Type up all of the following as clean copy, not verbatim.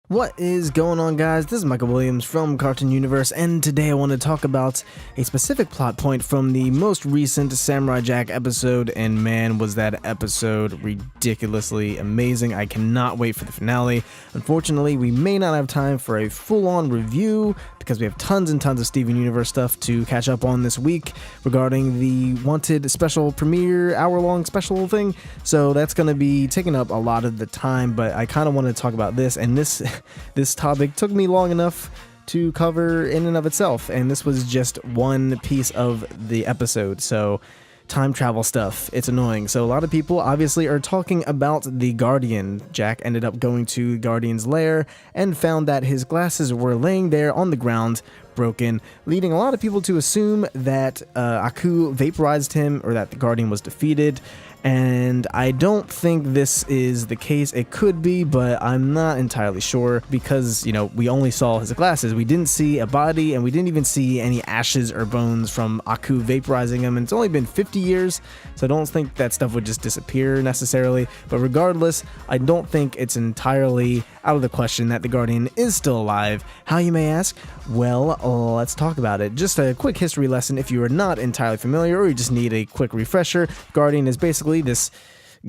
What is going on, guys? This is Michael Williams from Cartoon Universe, and today I want to talk about a specific plot point from the most recent Samurai Jack episode, and man, was that episode ridiculously amazing. I cannot wait for the finale. Unfortunately, we may not have time for a full-on review because we have tons and tons of Steven Universe stuff to catch up on this week regarding the Wanted special premiere hour-long special thing, so that's going to be taking up a lot of the time, but I kind of want to talk about this, and this topic took me long enough to cover in and of itself, and this was just one piece of the episode. So time travel stuff, it's annoying. So a lot of people obviously are talking about the Guardian. Jack ended up going to Guardian's lair and found that his glasses were laying there on the ground, broken, leading a lot of people to assume that Aku vaporized him, or that the Guardian was defeated. And I don't think this is the case. It could be, but I'm not entirely sure because, you know, we only saw his glasses. We didn't see a body, and we didn't even see any ashes or bones from Aku vaporizing him. And it's only been 50 years, so I don't think that stuff would just disappear necessarily. But regardless, I don't think it's entirely out of the question that the Guardian is still alive. How, you may ask? Well, let's talk about it. Just a quick history lesson if you are not entirely familiar, or you just need a quick refresher. Guardian is basically this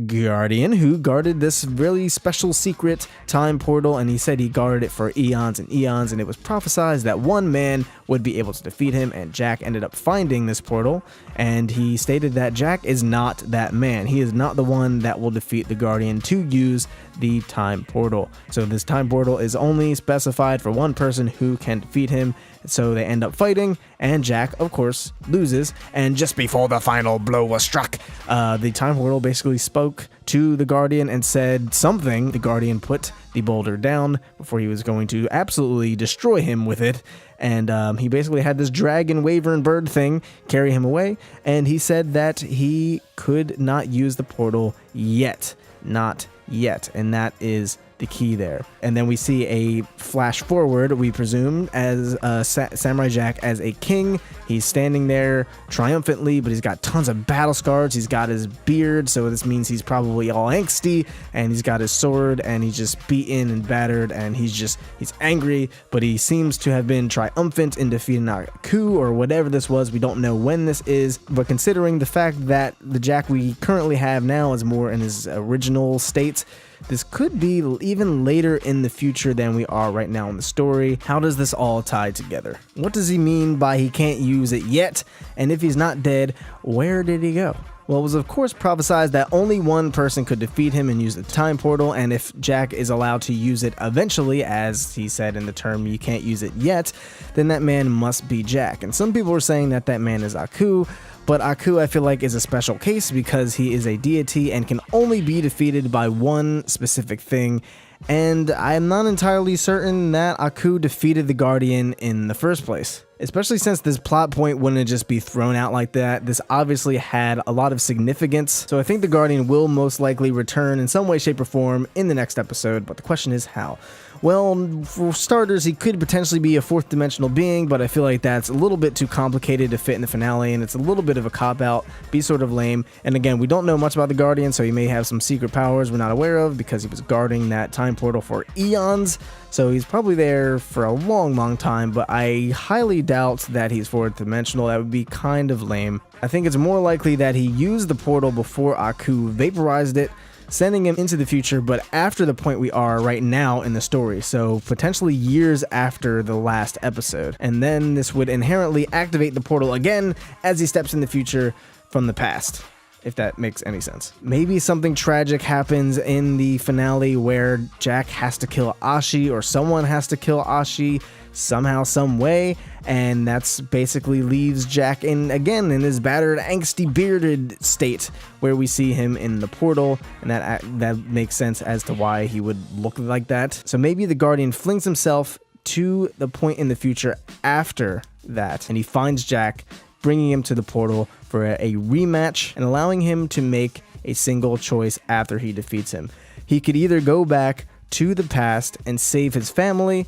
Guardian who guarded this really special secret time portal, and he said he guarded it for eons and eons, and it was prophesized that one man would be able to defeat him, and Jack ended up finding this portal, and he stated that Jack is not that man. He is not the one that will defeat the Guardian to use the time portal. So this time portal is only specified for one person who can defeat him. So they end up fighting, and Jack, of course, loses. And just before the final blow was struck, the time portal basically spoke to the Guardian and said something. The Guardian put the boulder down before he was going to absolutely destroy him with it. And he basically had this dragon wyvern bird thing carry him away. And he said that he could not use the portal yet. Not yet. And that is the key there. And then we see a flash forward, we presume, as Samurai Jack as a king. He's standing there triumphantly, but he's got tons of battle scars. He's got his beard, so this means he's probably all angsty, and he's got his sword, and he's just beaten and battered, and he's angry, but he seems to have been triumphant in defeating Aku, or whatever this was. We don't know when this is, but considering the fact that the Jack we currently have now is more in his original state, this could be even later in the future than we are right now in the story. How does this all tie together? What does he mean by he can't use it yet? And if he's not dead, where did he go? Well, it was of course prophesized that only one person could defeat him and use the time portal, and if Jack is allowed to use it eventually, as he said in the term "you can't use it yet," then that man must be Jack. And some people are saying that that man is Aku, but Aku, I feel like, is a special case because he is a deity and can only be defeated by one specific thing. And I'm not entirely certain that Aku defeated the Guardian in the first place. Especially since this plot point wouldn't just be thrown out like that. This obviously had a lot of significance. So I think the Guardian will most likely return in some way, shape, or form in the next episode. But the question is how? Well, for starters, he could potentially be a fourth dimensional being, but I feel like that's a little bit too complicated to fit in the finale, and it's a little bit of a cop-out, be sort of lame. And again, we don't know much about the Guardian, so he may have some secret powers we're not aware of because he was guarding that time portal for eons. So he's probably there for a long time, but I highly doubt that he's fourth dimensional. That would be kind of lame. I think it's more likely that he used the portal before Aku vaporized it, sending him into the future, but after the point we are right now in the story, so potentially years after the last episode. And then this would inherently activate the portal again as he steps in the future from the past, if that makes any sense. Maybe something tragic happens in the finale where Jack has to kill Ashi, or someone has to kill Ashi somehow, some way, and that's basically leaves Jack in his battered, angsty, bearded state where we see him in the portal, and that makes sense as to why he would look like that. So maybe the Guardian flings himself to the point in the future after that, and he finds Jack, bringing him to the portal for a rematch and allowing him to make a single choice after he defeats him. He could either go back to the past and save his family,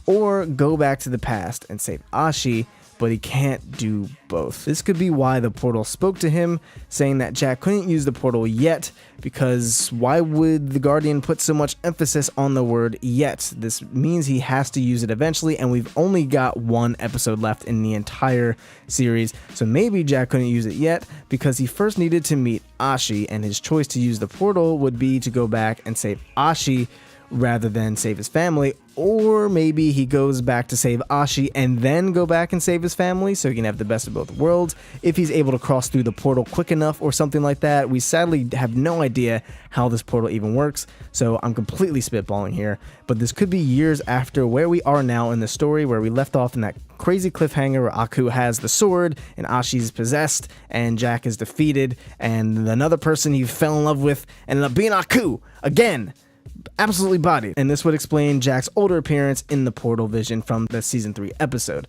or go back to the past and save Ashi, but he can't do both. This could be why the portal spoke to him, saying that Jack couldn't use the portal yet, because why would the Guardian put so much emphasis on the word yet? This means he has to use it eventually, and we've only got one episode left in the entire series, so maybe Jack couldn't use it yet because he first needed to meet Ashi, and his choice to use the portal would be to go back and save Ashi rather than save his family. Or maybe he goes back to save Ashi and then go back and save his family so he can have the best of both worlds if he's able to cross through the portal quick enough or something like that. We sadly have no idea how this portal even works, so I'm completely spitballing here, but this could be years after where we are now in the story, where we left off in that crazy cliffhanger where Aku has the sword and Ashi's possessed and Jack is defeated, and another person he fell in love with ended up being Aku again. Absolutely bodied, and this would explain Jack's older appearance in the portal vision from the season 3 episode.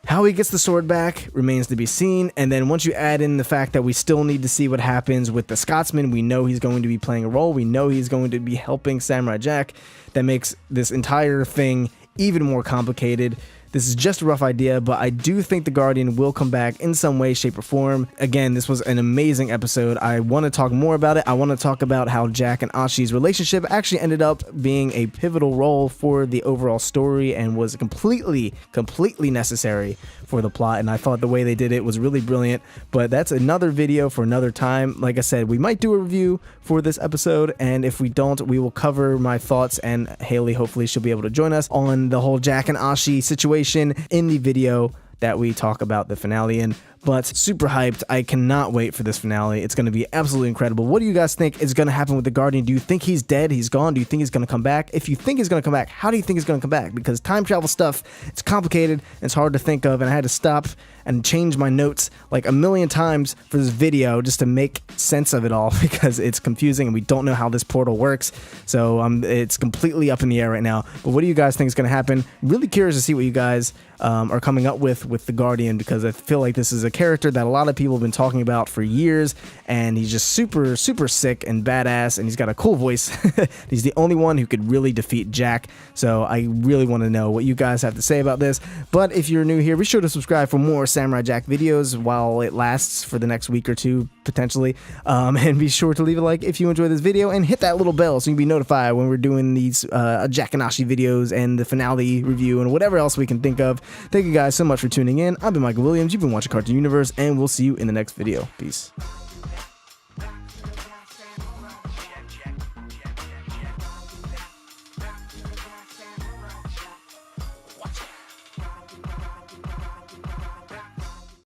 How he gets the sword back remains to be seen, and then once you add in the fact that we still need to see what happens with the Scotsman, we know he's going to be playing a role, we know he's going to be helping Samurai Jack. That makes this entire thing even more complicated. This is just a rough idea, but I do think the Guardian will come back in some way, shape, or form. Again, this was an amazing episode. I want to talk more about it. I want to talk about how Jack and Ashi's relationship actually ended up being a pivotal role for the overall story and was completely necessary for the plot, and I thought the way they did it was really brilliant. But that's another video for another time. Like I said, we might do a review for this episode, and if we don't, we will cover my thoughts, and Haley, hopefully she'll be able to join us on the whole Jack and Ashi situation in the video that we talk about the finale in. But super hyped. I cannot wait for this finale. It's going to be absolutely incredible. What do you guys think is going to happen with the Guardian? Do you think he's dead? He's gone? Do you think he's going to come back? If you think he's going to come back, how do you think he's going to come back? Because time travel stuff, it's complicated, it's hard to think of, and I had to stop and change my notes like a million times for this video just to make sense of it all because it's confusing and we don't know how this portal works. So it's completely up in the air right now. But what do you guys think is going to happen? Really curious to see what you guys are coming up with the Guardian, because I feel like this is a character that a lot of people have been talking about for years, and he's just super sick and badass, and he's got a cool voice. He's the only one who could really defeat Jack, so I really want to know what you guys have to say about this. But if you're new here, be sure to subscribe for more Samurai Jack videos while it lasts for the next week or two potentially, and be sure to leave a like if you enjoyed this video and hit that little bell so you can be notified when we're doing these Jack and Ashi videos and the finale review and whatever else we can think of. Thank you guys so much for tuning in. I've been Michael Williams, you've been watching Cartoon Universe, and we'll see you in the next video. Peace.